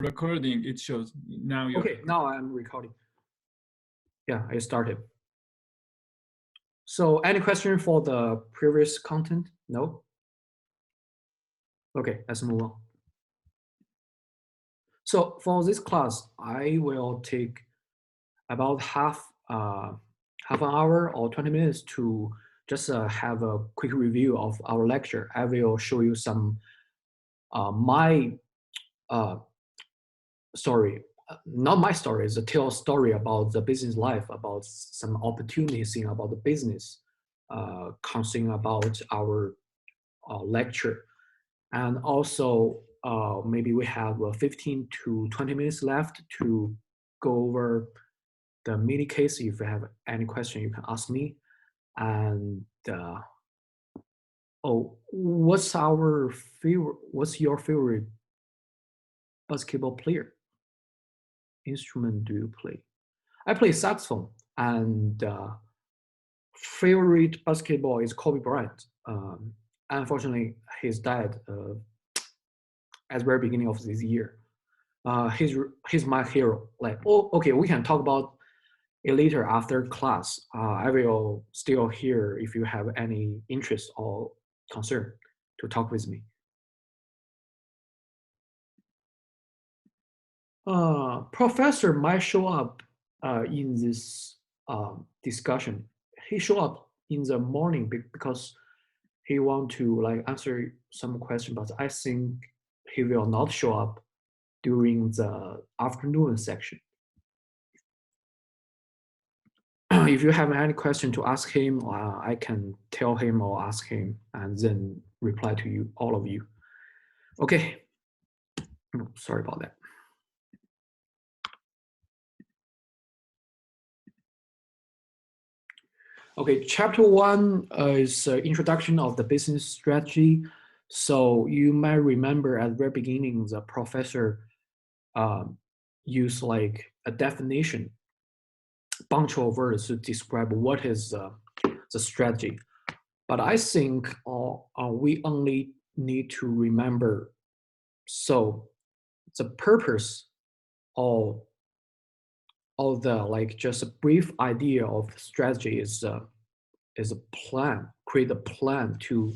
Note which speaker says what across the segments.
Speaker 1: recording, it shows now you're
Speaker 2: Okay, now I'm recording. Yeah, I started. So any question for the previous content? No? Okay, let's move on. So for this class, I will take about half an hour or 20 minutes to just have a quick review of our lecture. I will show you some my story, not my story, it's a tell story about the business life, about some opportunities in about the business, concerning about our lecture. And also, maybe we have 15 to 20 minutes left to go over the mini case. If you have any question, you can ask me. And what's your favorite basketball player? Instrument do you play? I play saxophone, and favorite basketball is Kobe Bryant. Unfortunately, he's died at the very beginning of this year. He's my hero. Like, oh, okay, we can talk about it later after class. I will still here if you have any interest or concern to talk with me. Professor might show up in this discussion. He show up in the morning because he want to like answer some question, but I think he will not show up during the afternoon section. If you have any question to ask him, I can tell him or ask him and then reply to you, all of you. Okay. Oh, sorry about that. Okay, chapter 1 is introduction of the business strategy. So you might remember at the very beginning, the professor used like a definition, bunch of words to describe what is the strategy. But I think we only need to remember, so the purpose of the like just a brief idea of strategy is a plan, create a plan to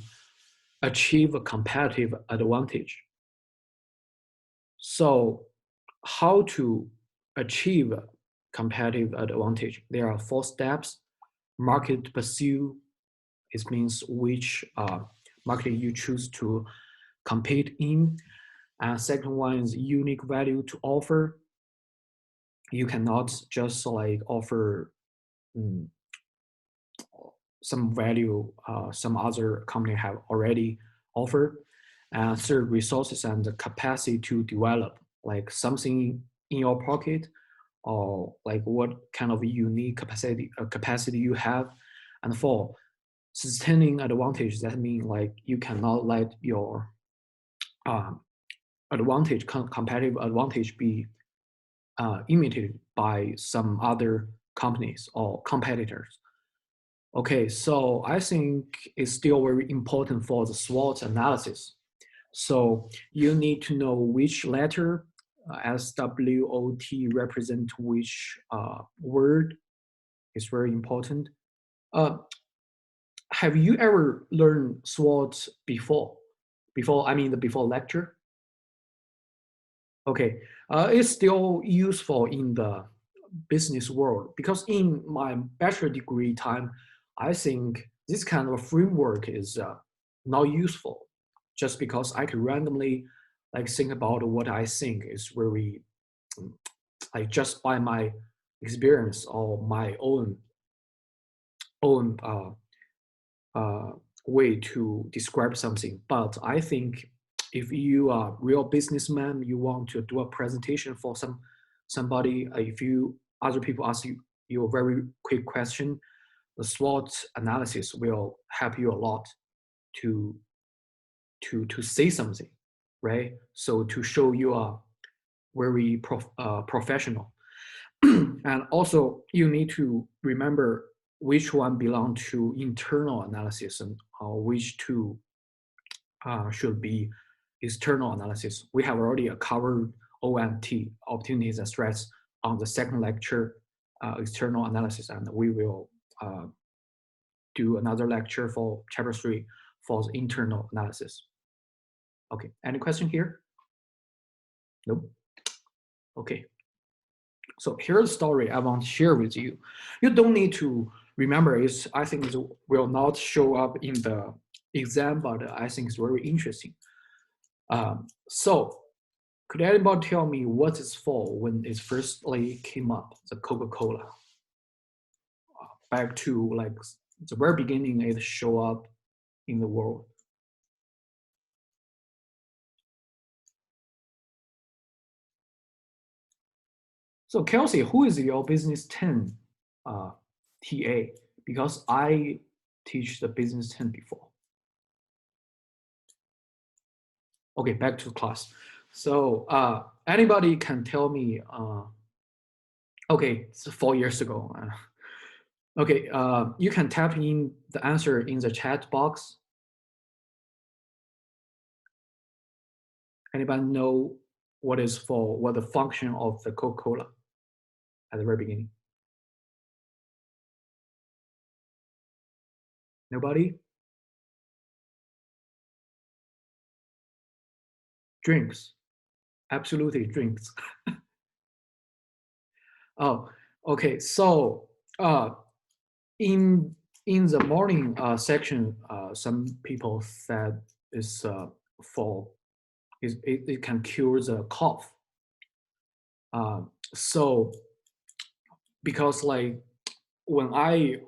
Speaker 2: achieve a competitive advantage. So how to achieve a competitive advantage? There are 4 steps. Market to pursue, it means which market you choose to compete in. And second one is unique value to offer. You cannot just like offer some value some other company have already offered. And third, resources and the capacity to develop, like something in your pocket, or like what kind of unique capacity you have. And four, sustaining advantage. That means like you cannot let your competitive advantage be imitated by some other companies or competitors. Okay, so I think it's still very important for the SWOT analysis. So you need to know which letter, SWOT, represent which word. Is very important. Have you ever learned SWOT before? Before lecture? Okay, it's still useful in the business world because in my bachelor degree time, I think this kind of framework is not useful just because I could randomly like think about what I think is very like just by my experience or my own way to describe something. But I think if you are a real businessman, you want to do a presentation for somebody, if other people ask you a very quick question, the SWOT analysis will help you a lot to say something, right? So to show you are very professional. And also you need to remember which one belong to internal analysis and which two should be external analysis. We have already covered ONT, opportunities and threats, on the second lecture, external analysis, and we will do another lecture for chapter 3 for the internal analysis. Okay, any question here? Nope. Okay. So here's the story I want to share with you. You don't need to remember it. I think it will not show up in the exam, but I think it's very interesting. So could anybody tell me what it's for when it firstly came up, the Coca-Cola? Back to like the very beginning, it show up in the world. So Kelsey, who is your business 10 TA? Because I teach the business 10 before. Okay, back to class. So anybody can tell me, okay, it's 4 years ago. Okay, you can type in the answer in the chat box. Anybody know what the function of the Coca-Cola at the very beginning? Nobody? Drinks, absolutely drinks. Oh, okay. So in the morning section, some people said it's it can cure the cough. So because like when I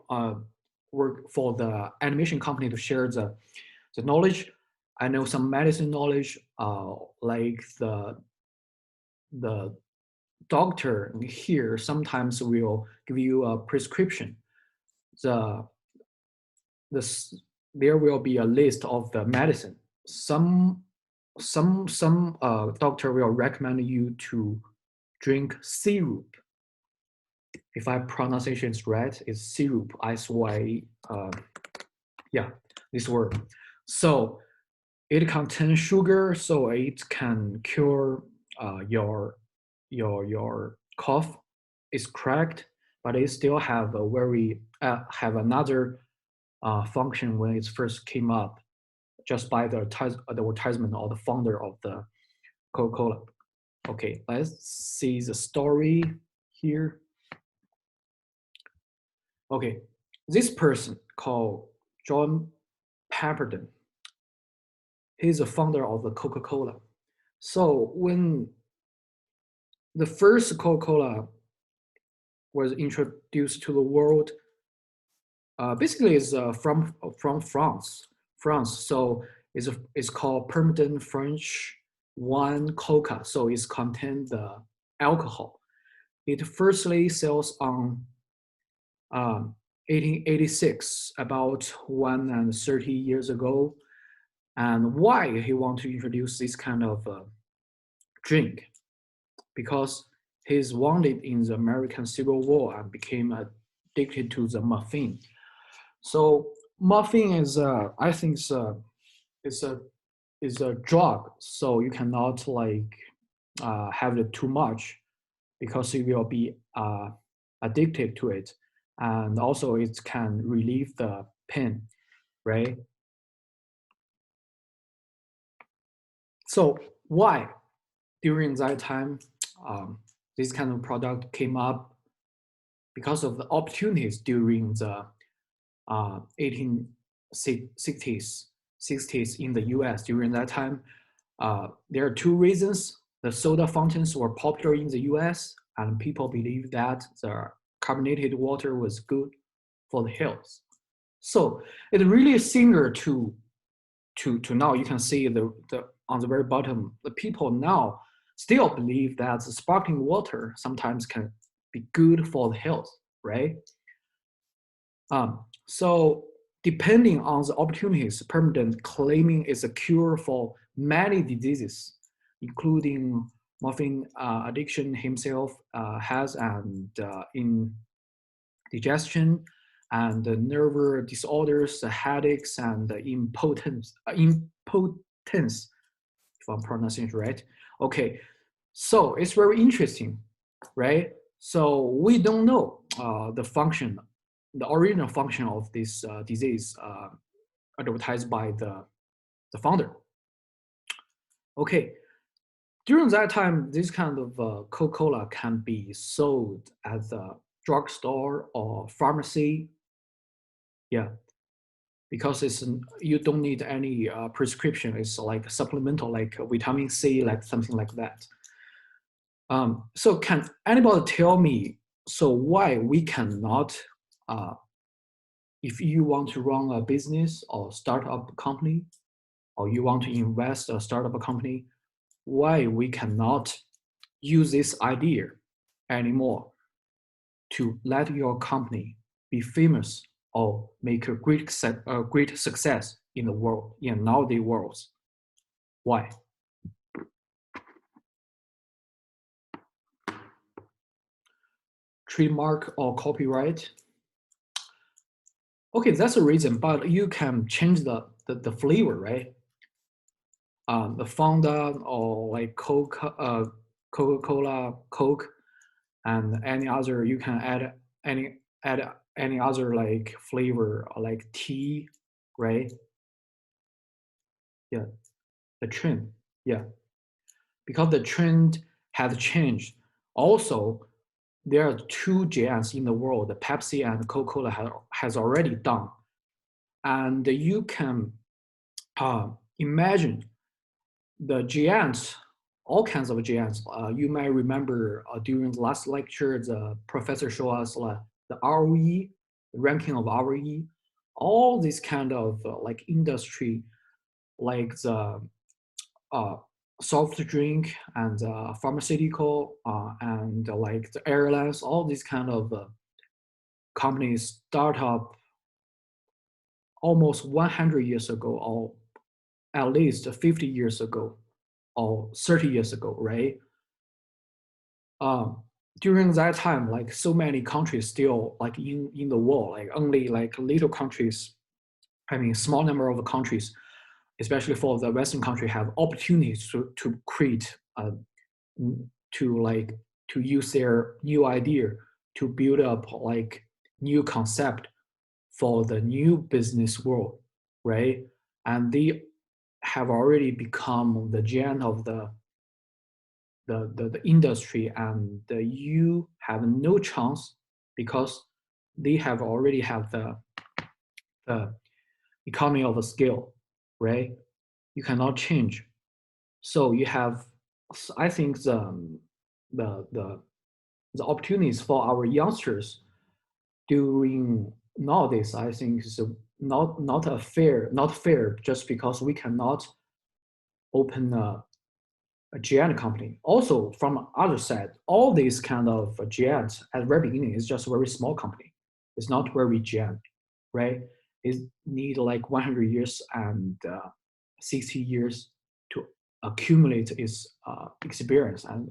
Speaker 2: work for the animation company to share the knowledge, I know some medicine knowledge, like the doctor here sometimes will give you a prescription. There will be a list of the medicine. Some doctor will recommend you to drink syrup. If I pronunciation is right, it's syrup. Yeah, this word. So it contains sugar, so it can cure your cough. Is correct, but it still have a very have another function when it first came up, just by the advertisement or the founder of the Coca-Cola. Okay, let's see the story here. Okay, this person called John Pemberton, he's the founder of the Coca-Cola. So when the first Coca-Cola was introduced to the world, basically it's from France. So it's called Pemberton French Wine Coca. So it contains the alcohol. It firstly sells on 1886, about 130 years ago. And why he want to introduce this kind of drink? Because he's wounded in the American Civil War and became addicted to the morphine. So morphine is, I think, is a drug. So you cannot like have it too much, because you will be addicted to it, and also it can relieve the pain, right? So why during that time this kind of product came up? Because of the opportunities during the 1860s in the US. During that time, there are two reasons. The soda fountains were popular in the US, and people believed that the carbonated water was good for the health. So it really is similar to now. You can see the on the very bottom, the people now still believe that the sparkling water sometimes can be good for the health, right? So depending on the opportunities, Pemberton claiming it's a cure for many diseases, including morphine addiction himself has, and indigestion, and nerve disorders, headaches, and impotence, if I'm pronouncing it right. Okay, So it's very interesting, right? So we don't know the function, the original function of this disease advertised by the founder. Okay, during that time, this kind of Coca-Cola can be sold at the drugstore or pharmacy. Yeah, because you don't need any prescription. It's like supplemental, like vitamin C, like something like that. So can anybody tell me, so why we cannot, if you want to run a business or start up a company, or you want to invest or start up a company, why we cannot use this idea anymore to let your company be famous or make a great success in the world, in nowadays worlds? Why? Trademark or copyright? Okay, that's a reason, but you can change the flavor, right? The Fanta or like Coca-Cola, Coke, and any other, you can add any other like flavor like tea, right? Yeah, the trend. Yeah, because the trend has changed. Also, there are two giants in the world, the Pepsi and Coca-Cola has already done. And you can imagine the giants, all kinds of giants. You might remember during the last lecture, the professor showed us the ROE, the ranking of ROE, all this kind of like industry, like the uh, soft drink and pharmaceutical and like the airlines, all these kind of companies start up almost 100 years ago, or at least 50 years ago, or 30 years ago, right? Um, During that time, like so many countries still like in the world, like only like little countries, I mean, small number of countries, especially for the Western country, have opportunities to create, to like to use their new idea to build up like new concept for the new business world, right? And they have already become the giant of the industry, and you have no chance because they have already have the economy of a scale, right? You cannot change. So you have, I think the the the opportunities for our youngsters during nowadays, I think is not fair just because we cannot open a giant company. Also, from other side, all these kind of giants at the very beginning is just a very small company. It's not very giant, right? It need like 100 years and 60 years to accumulate its experience, and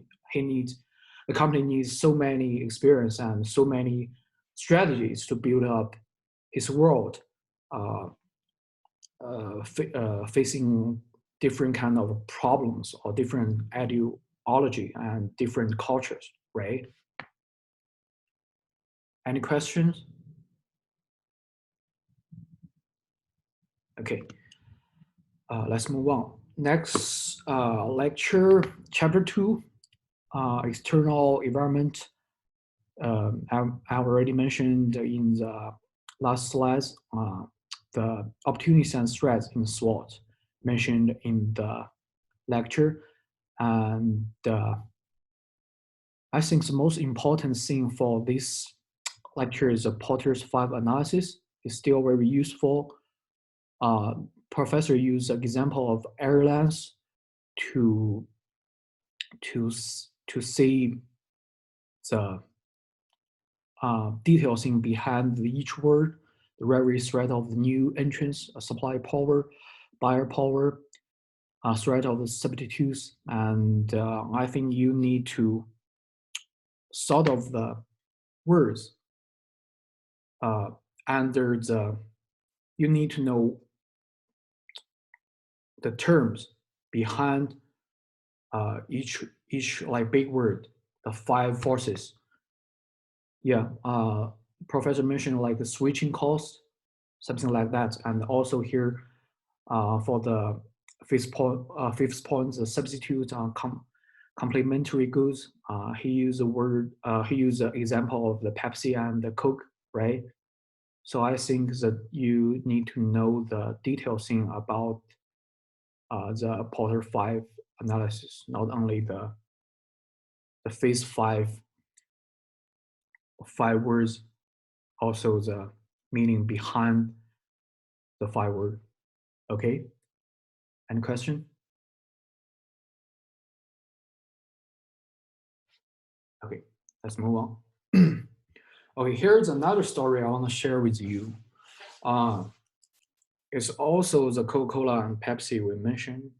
Speaker 2: the company needs so many experience and so many strategies to build up its world, uh, facing different kind of problems or different ideology and different cultures, right? Any questions? Okay, let's move on. Next lecture, chapter 2, external environment. I've already mentioned in the last slides, the opportunities and threats in SWOT mentioned in the lecture. And I think the most important thing for this lecture is the Porter's 5 analysis. It's still very useful. Professor used an example of airlines to see the details in behind each word, the very threat of the new entrance, supply power, buyer power, threat of the substitutes, and I think you need to sort of the words under the, you need to know the terms behind each like big word, the five forces. Yeah, professor mentioned like the switching cost, something like that, and also here for the fifth point, the substitute complementary goods. He used the word. He used the example of the Pepsi and the Coke, right? So I think that you need to know the detailed thing about the Porter 5 analysis, not only the phase five words, also the meaning behind the five word. Okay. Any question? Okay, let's move on. Okay, here's another story I want to share with you. It's also the Coca-Cola and Pepsi we mentioned.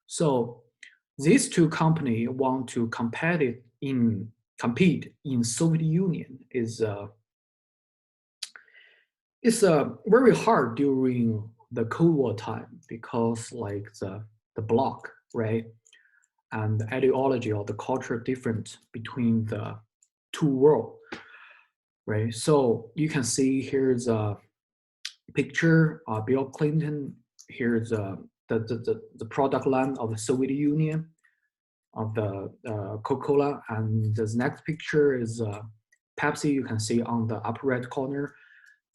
Speaker 2: So these two companies want to compete in Soviet Union it's very hard during the Cold War time because like the bloc, right? And the ideology or the culture different between the two worlds, right? So you can see here's a picture of Bill Clinton. Here's the product line of the Soviet Union, of the Coca-Cola, and the next picture is Pepsi. You can see on the upper right corner,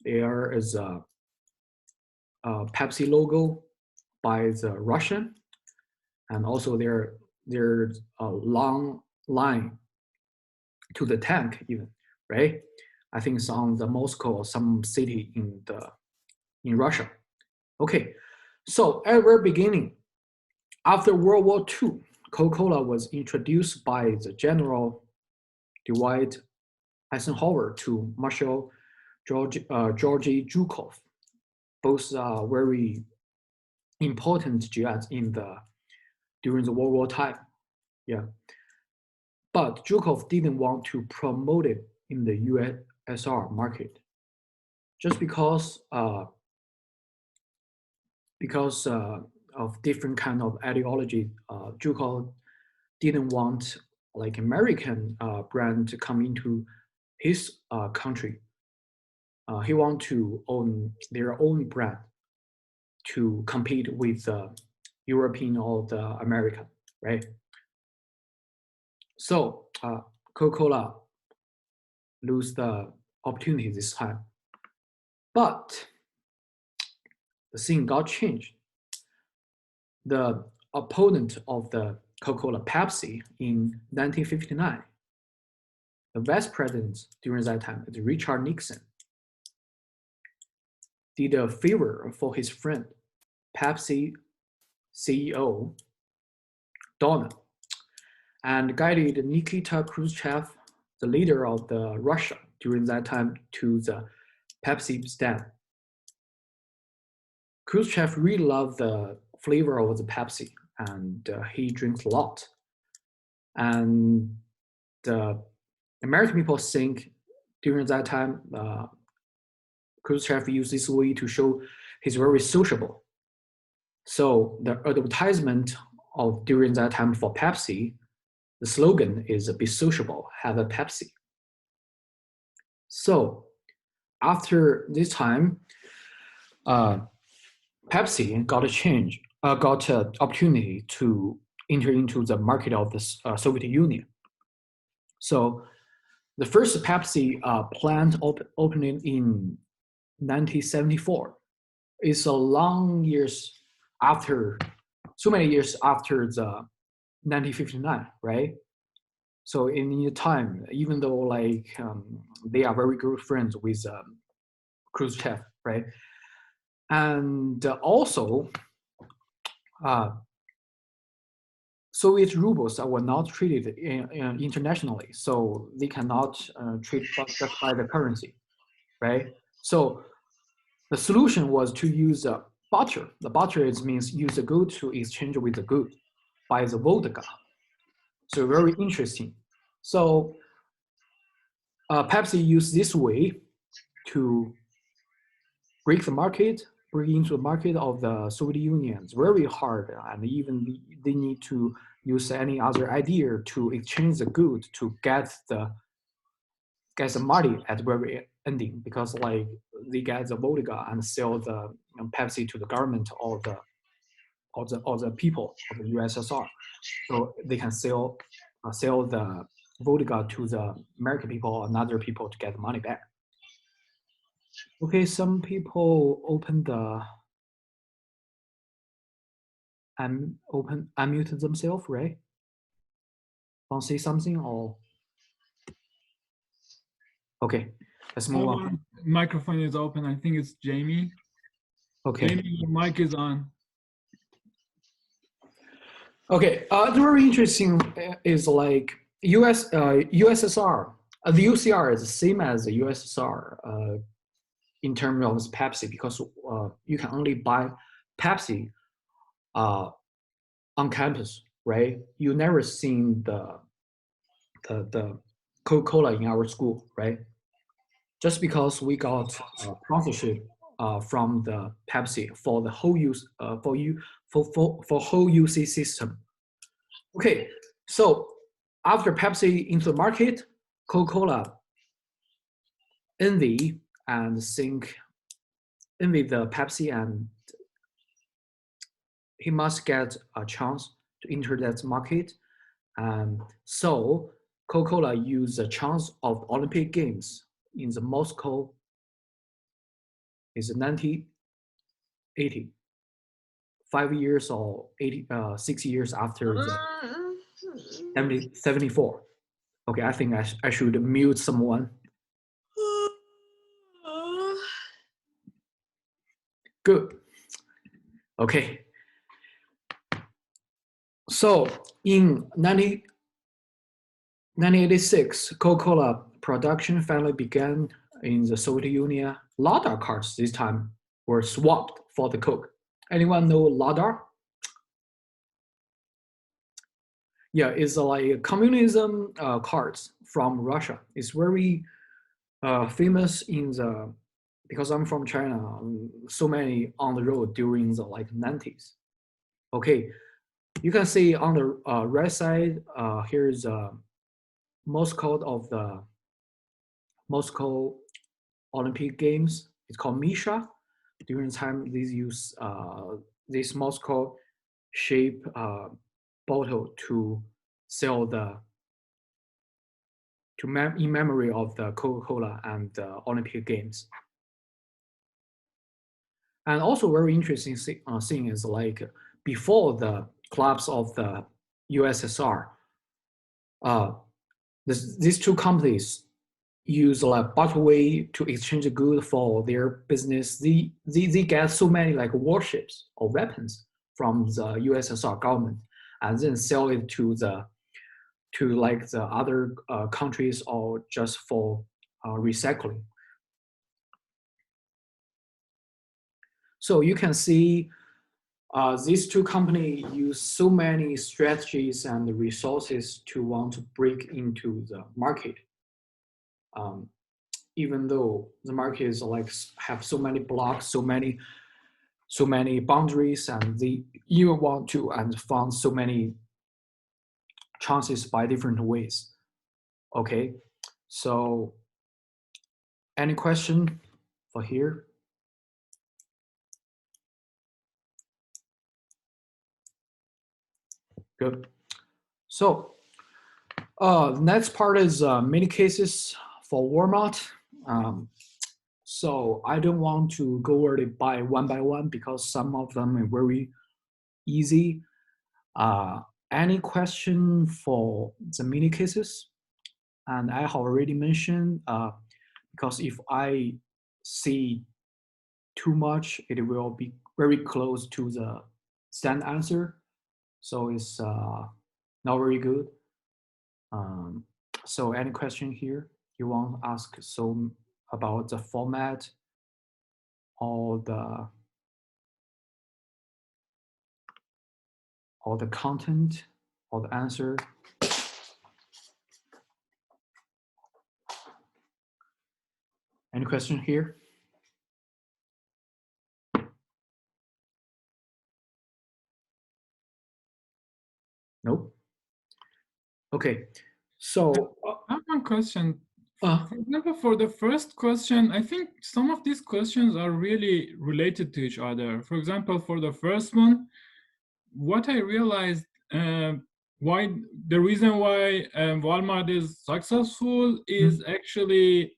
Speaker 2: there is a Pepsi logo by the Russian, and also there's a long line to the tank even, right? I think it's on the Moscow or some city in Russia. Okay, so at the very beginning, after World War II, Coca-Cola was introduced by the General Dwight Eisenhower to Marshal Georgy Zhukov. Both are very important jets during the World War time. Yeah. But Zhukov didn't want to promote it in the USSR market just because of different kind of ideology. Zhukov didn't want like American brand to come into his country. He wanted to own their own brand to compete with European or the American, right? So Coca-Cola lose the opportunity this time. But the thing got changed. The opponent of the Coca-Cola, Pepsi, in 1959, the vice president during that time, Richard Nixon, did a favor for his friend, Pepsi CEO, Donald, and guided Nikita Khrushchev, the leader of the Russia during that time, to the Pepsi stand. Khrushchev really loved the flavor of the Pepsi, and he drinks a lot. And the American people think during that time, Khrushchev used this way to show he's very sociable. So the advertisement of during that time for Pepsi, the slogan is "Be sociable, have a Pepsi." So after this time, Pepsi got an opportunity to enter into the market of the Soviet Union. So the first Pepsi plant opening in 1974. It's a long years after, so many years after the 1959, right? So in the time, even though like they are very good friends with Khrushchev, right? And also, Soviet rubles were not treated internationally, so they cannot trade just by the currency, right? So the solution was to use barter. The barter means use the good to exchange with the good, by the vodka. So very interesting. So Pepsi used this way to break into the market of the Soviet Union. It's very hard, and even they need to use any other idea to exchange the good to get the money at the very ending, because like they get the vodka and sell the Pepsi to the government or the people of the USSR, so they can sell the vodka to the American people or another people to get the money back. Okay, some people open the unmute themselves, right? Want to say something or? Okay, let's move on.
Speaker 1: Microphone is open. I think it's Jamie.
Speaker 2: Okay.
Speaker 1: Jamie, your mic is on.
Speaker 2: Okay, the very interesting is like USSR. The UCR is the same as the USSR in terms of Pepsi, because you can only buy Pepsi on campus, right? You never seen the Coca-Cola in our school, right? Just because we got sponsorship from the Pepsi for the whole for whole UC system. Okay, so after Pepsi into the market, Coca-Cola envy the Pepsi, and he must get a chance to enter that market. And so Coca-Cola used the chance of Olympic Games in the Moscow is 1980, 5 years or 6 years after the 74. Okay, I think I should mute someone. Good. Okay. So in 1986, Coca-Cola production finally began in the Soviet Union. Ladar cards this time were swapped for the Coke. Anyone know Ladar? Yeah, it's like communism cards from Russia. It's very famous in the, because I'm from China, so many on the road during the like 90s. Okay, you can see on the right side, here's Moscow of the Moscow Olympic Games. It's called Misha. During the time, these use this Moscow shape bottle to sell in memory of the Coca-Cola and the Olympic Games. And also very interesting thing is like before the collapse of the USSR, these two companies use like barterway to exchange good for their business. They get so many like warships or weapons from the USSR government, and then sell it to like the other countries or just for recycling. So you can see these two companies use so many strategies and resources to want to break into the market. Even though the market is like have so many blocks, so many boundaries, and they even want to and found so many chances by different ways. Okay, so any question for here? Good. So the next part is many cases for Walmart. So I don't want to go over it by one because some of them are very easy. Any question for the mini cases? And I have already mentioned, because if I see too much, it will be very close to the standard answer. So it's not very good. So any question here you want to ask about the format or the content or the answer? Any question here? Nope. Okay, so
Speaker 1: I have one question.
Speaker 2: uh,
Speaker 1: For example, for the first question, I think some of these questions are really related to each other. For example, for the first one, what I realized, why the reason why Walmart is successful is actually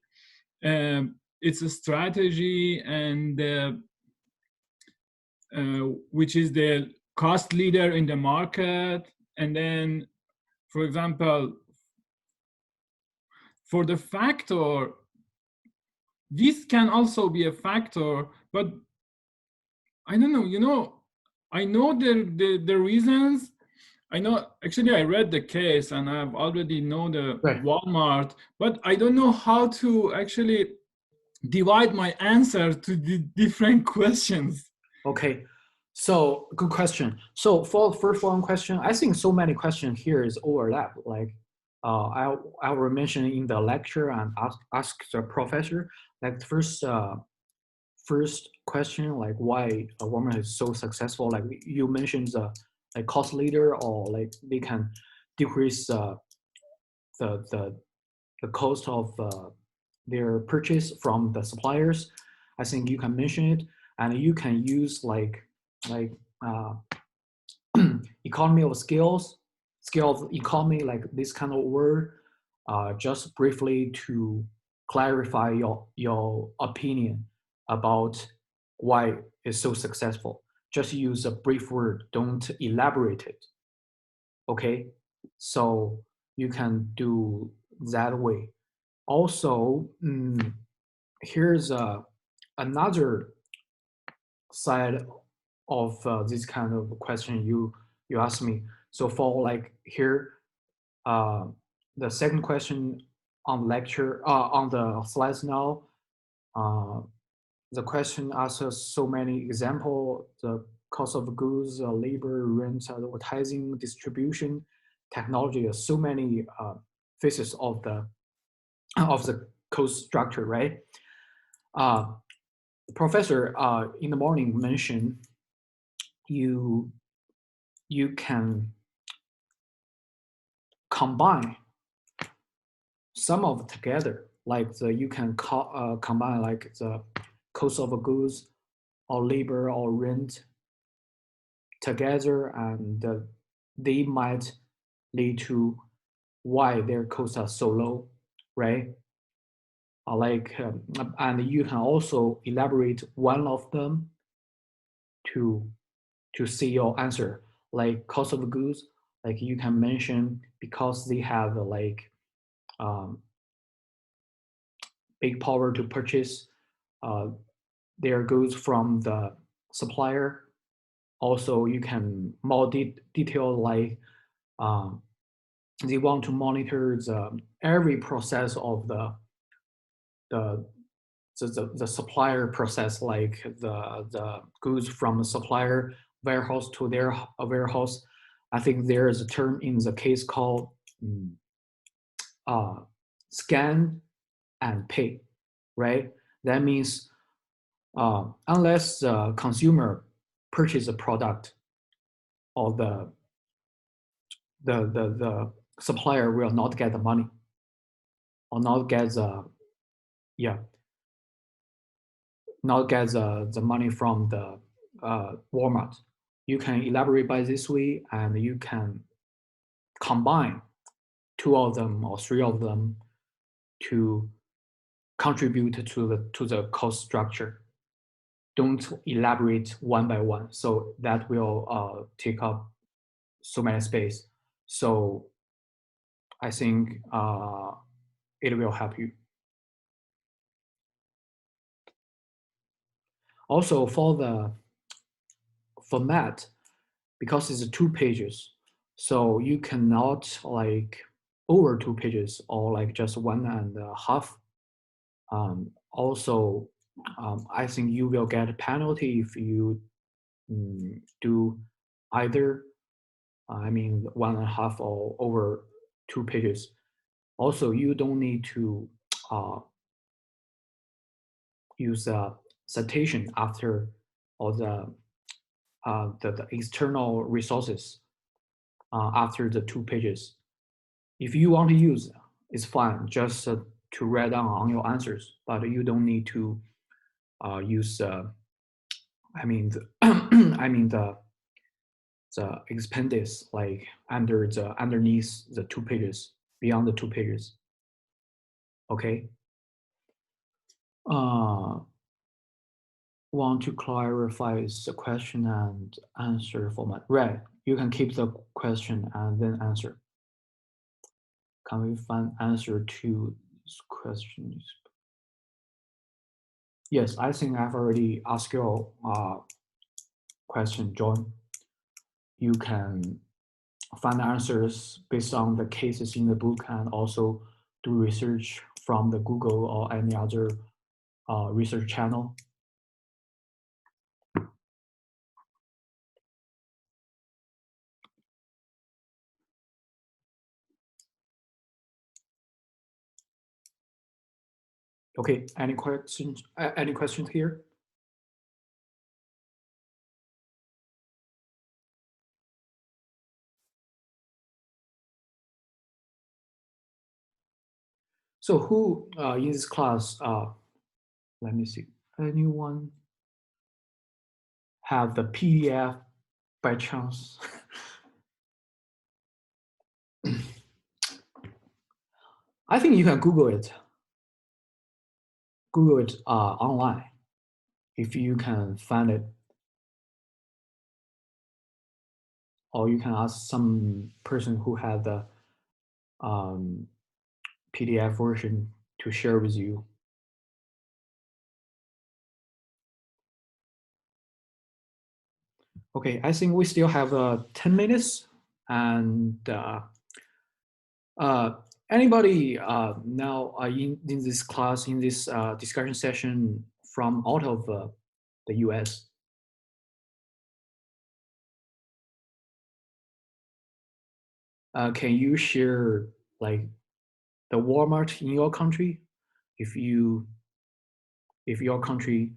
Speaker 1: it's a strategy and which is the cost leader in the market. And then, for example, for the factor, this can also be a factor, but I don't know, I know the reasons. I know, actually, I read the case and I've already know the
Speaker 2: right.
Speaker 1: Walmart, but I don't know how to actually divide my answer to the different questions.
Speaker 2: Okay, so good question. So for the first one question, I think so many questions here is overlap. Like, I will mention in the lecture and ask the professor. Like the first question, like why a woman is so successful. Like you mentioned the like cost leader, or like they can decrease the the the cost of their purchase from the suppliers. I think you can mention it, and you can use like uh, economy of skills, scale of economy, like this kind of word, just briefly to clarify your opinion about why it's so successful. Just use a brief word, don't elaborate it. Okay, so you can do that way. Also, here's another side of this kind of question you asked me. So for like here, uh, the second question on lecture on the slides now, uh, the question asks us so many example: the cost of goods, labor, rent, advertising, distribution, technology. So many phases of the cost structure, right? Uh, the professor in the morning mentioned you you can combine some of it together, like you can combine like the cost of goods or labor or rent together, and they might lead to why their costs are so low, right? And you can also elaborate one of them to see your answer, like cost of goods. Like you can mention because they have like um, big power to purchase uh, their goods from the supplier. Also, you can more detail like um, they want to monitor every process of the the supplier process, like the goods from the supplier warehouse to their warehouse. I think there is a term in the case called uh, scan and pay, right? That means unless the consumer purchase a product, or the supplier will not get the money, or not get the yeah not get the money from the Walmart. You can elaborate by this way, and you can combine two of them or three of them to contribute to the cost structure. Don't elaborate one by one, so that will take up so many space. So I think it will help you. Also for the format, because it's 2 pages, so you cannot like over 2 pages or like just 1.5. Also, I think you will get a penalty if you do either, I mean, 1.5 or over 2 pages. Also, you don't need to uh, use a citation after all the external resources after the 2 pages. if you want to use, it's fine. Just to write down on your answers, but you don't need to use. I mean, I mean the appendix like underneath the 2 pages, beyond the 2 pages. Okay. Want to clarify the question and answer format. Right. You can keep the question and then answer. Can we find answer to these questions? Yes, I think I've already asked your question, John. You can find answers based on the cases in the book and also do research from the Google or any other research channel. Okay, any questions? Any questions here? So who in this class, let me see, anyone have the PDF by chance? I think you can Google it. Google it online if you can find it. Or you can ask some person who had the PDF version to share with you. Okay, I think we still have 10 minutes. And anybody now in this class, in this discussion session from out of the US? Can you share like the Walmart in your country? If your country,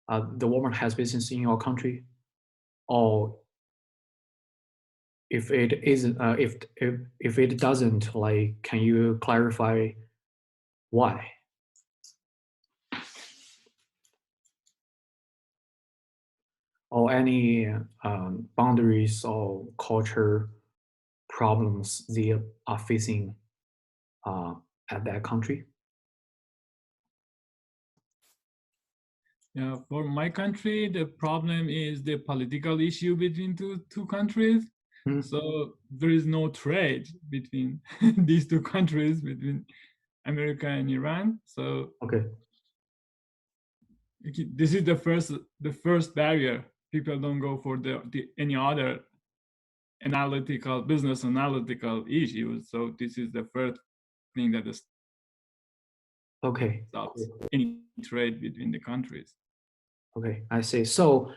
Speaker 2: the Walmart has business in your country, or if it isn't, if it doesn't, like, can you clarify why? Or any boundaries or culture problems they are facing at that country?
Speaker 1: Yeah, for my country, the problem is the political issue between two countries.
Speaker 2: Hmm.
Speaker 1: So there is no trade between these two countries, between America and Iran. So
Speaker 2: Okay.
Speaker 1: this is the first barrier. People don't go for any other business analytical issues. So this is the first thing that
Speaker 2: Okay.
Speaker 1: stops any trade between the countries.
Speaker 2: Okay, I see. So,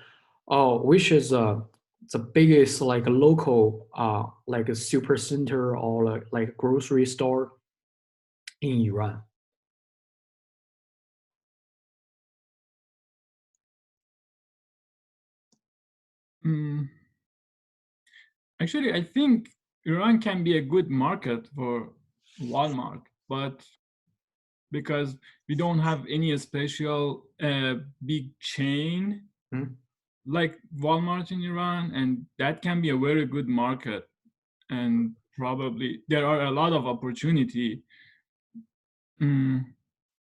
Speaker 2: which is the biggest like local like a super center or like a grocery store in Iran?
Speaker 1: Actually, I think Iran can be a good market for Walmart, but because we don't have any special big chain like Walmart in Iran, and that can be a very good market. And probably there are a lot of opportunity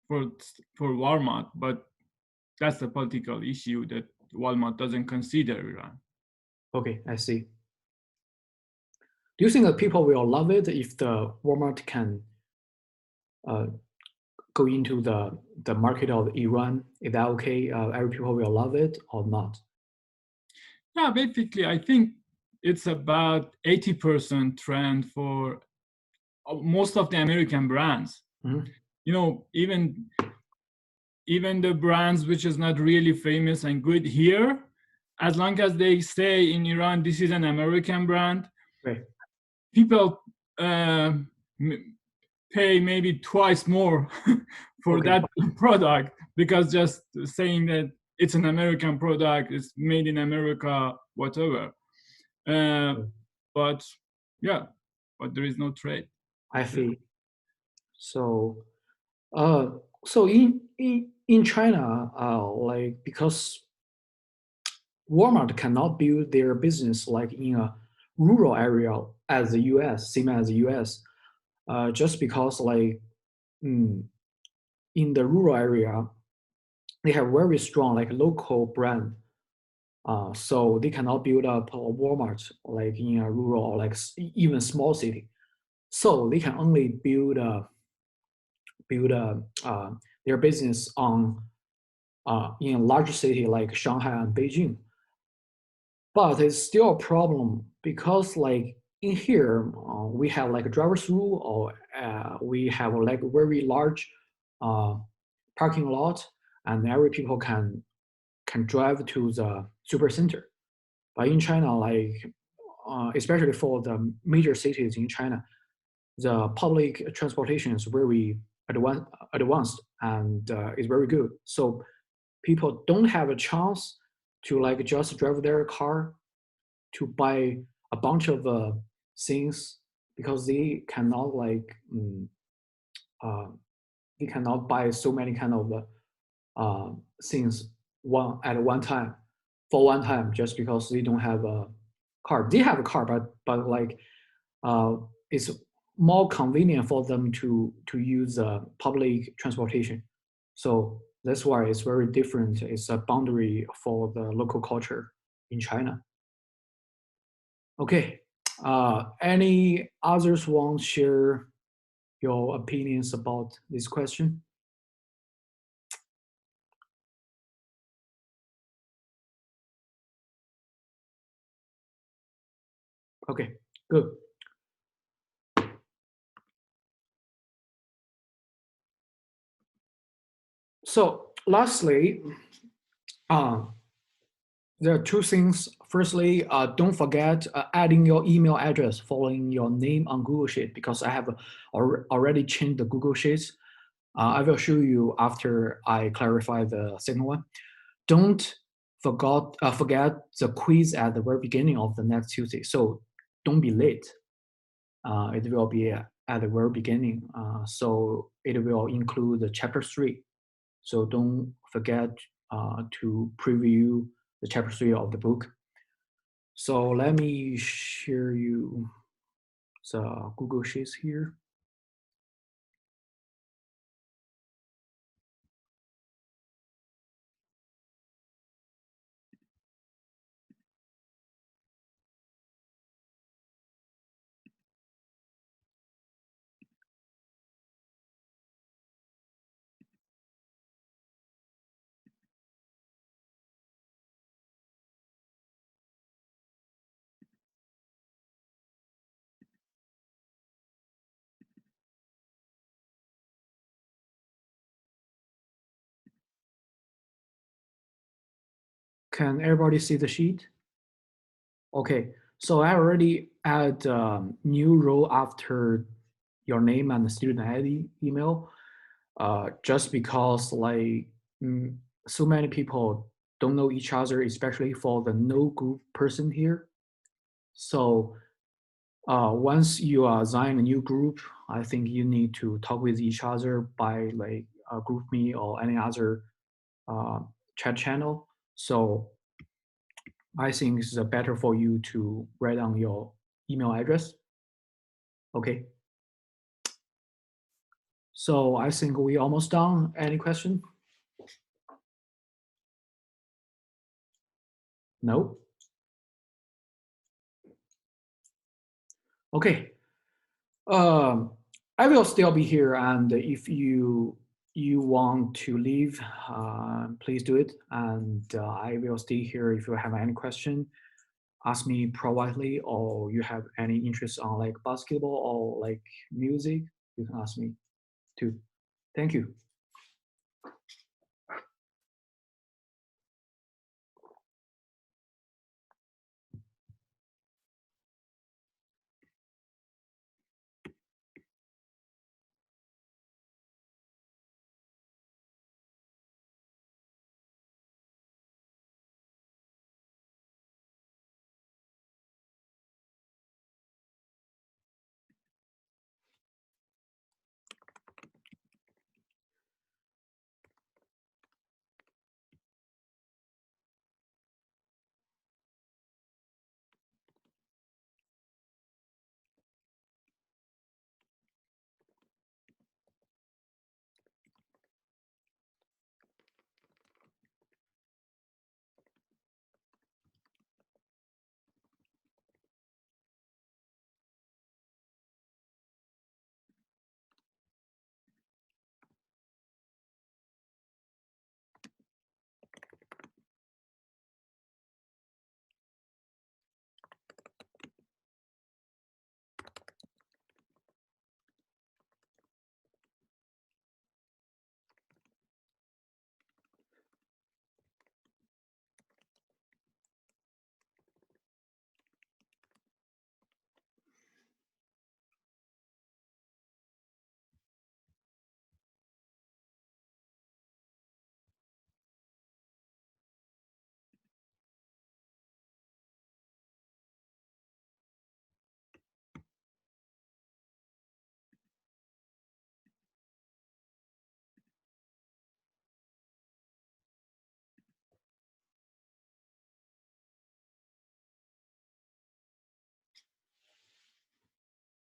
Speaker 1: for Walmart, but that's a political issue that Walmart doesn't consider Iran.
Speaker 2: Okay, I see. Do you think that people will love it if the Walmart can go into the market of Iran? Is that okay? Every people will love it or not?
Speaker 1: Yeah, basically, I think it's about 80% trend for most of the American brands.
Speaker 2: Mm-hmm.
Speaker 1: You know, even the brands which is not really famous and good here, as long as they say in Iran, this is an American brand,
Speaker 2: right,
Speaker 1: people pay maybe twice more for that product, because just saying that it's an American product, it's made in America, whatever. But yeah, but there is no trade.
Speaker 2: I see. So, so in China, like because Walmart cannot build their business like in a rural area as the U.S., same as the U.S. Just because like mm, in the rural area they have very strong like local brand, so they cannot build up a Walmart like in a rural or like even small city. So they can only build their business on in a large city like Shanghai and Beijing. But it's still a problem because like in here we have like a driver's rule, or we have like very large uh, parking lot, and every people can drive to the super center. But in China, like especially for the major cities in China, the public transportation is very advanced and is very good. So people don't have a chance to like just drive their car to buy a bunch of things, because uh, they cannot buy so many kind of things one time for one time, just because they don't have a car. They have a car, but like uh, it's more convenient for them to use public transportation. So that's why it's very different. It's a boundary for the local culture in China. Okay. Any others want to share your opinions about this question? Okay, good. So lastly, uh, there are two things. Firstly, don't forget adding your email address following your name on Google Sheet, because I have already changed the Google Sheets. I will show you after I clarify the second one. Don't forget the quiz at the very beginning of the next Tuesday. So don't be late. It will be at the very beginning. So it will include the chapter 3. So don't forget to preview the chapter 3 of the book. So let me share you the Google Sheets here. Can everybody see the sheet? Okay, so I already add new row after your name and the student ID email, just because like so many people don't know each other, especially for the no group person here. So once you assign a new group, I think you need to talk with each other by like GroupMe or any other uh, chat channel. So I think it's better for you to write down your email address. Okay. So I think we almost done. Any question? No? Okay. I will still be here, and if you want to leave, please do it. And I will stay here if you have any question. Ask me privately, or you have any interest on like basketball or like music, you can ask me too. Thank you.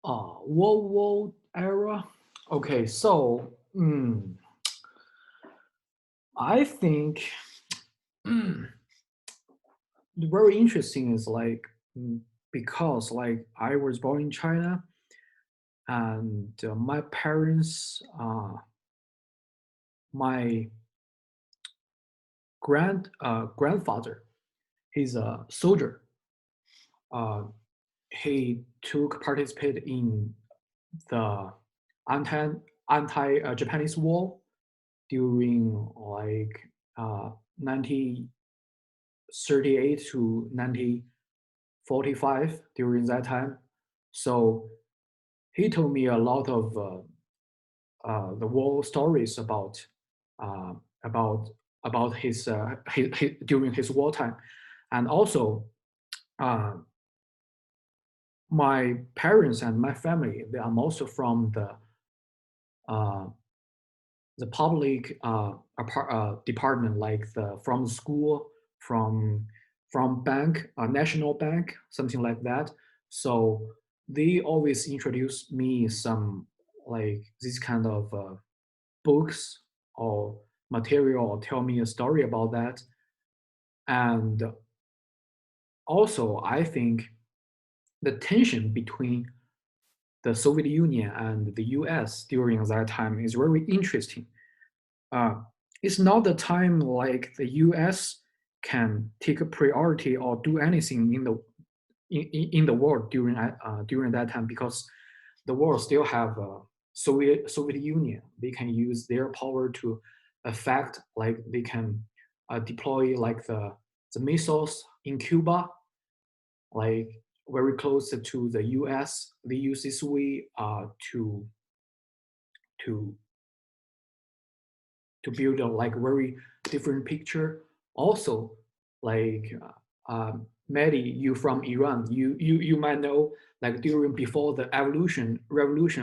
Speaker 2: World War era. Okay, so I think very interesting is like because like I was born in China and my parents, my grandfather, he's a soldier. Uh, he took participate in the anti Japanese war during like 1938 to 1945 during that time. So he told me a lot of the war stories uh, about about his during his wartime, and also uh, my parents and my family, they are most from uh, the public department, like from school, from bank, national bank, something like that. So they always introduce me some like this kind of books or material, or tell me a story about that. And also, I think the tension between the Soviet Union and the US during that time is very interesting. Uh, it's not the time like the US can take a priority or do anything in the world during that time, because the world still have a Soviet Union. They can use their power to affect, like they can deploy like the missiles in Cuba, like very close to the US. They use this way to to build a like very different picture. Also, like Mehdi, you from Iran, you might know like during before the revolution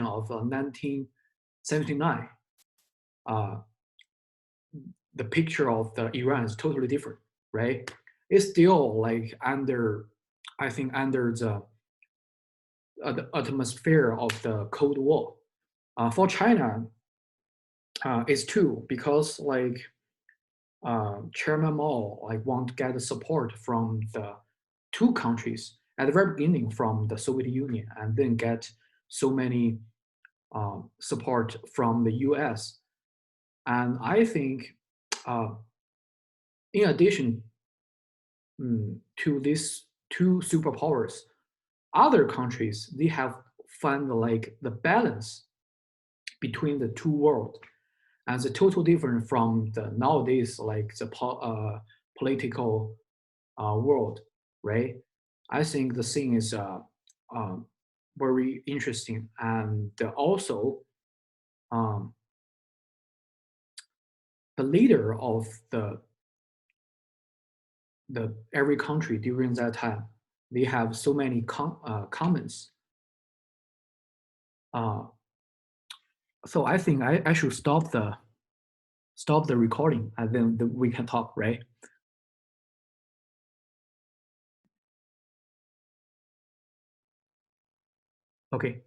Speaker 2: of 1979, uh, the picture of the Iran is totally different, right? It's still like under, I think under the atmosphere of the Cold War. For China, it's too, because like Chairman Mao like want to get support from the two countries at the very beginning from the Soviet Union, and then get so many support from the US. And I think, uh, in addition to these two superpowers, other countries, they have found like the balance between the two worlds, and the total different from the nowadays like the political world, right? I think the thing is um, very interesting, and also um, the leader of the every country during that time, they have so many comments. Uh, so I think I should stop the recording, and then we can talk, right? Okay.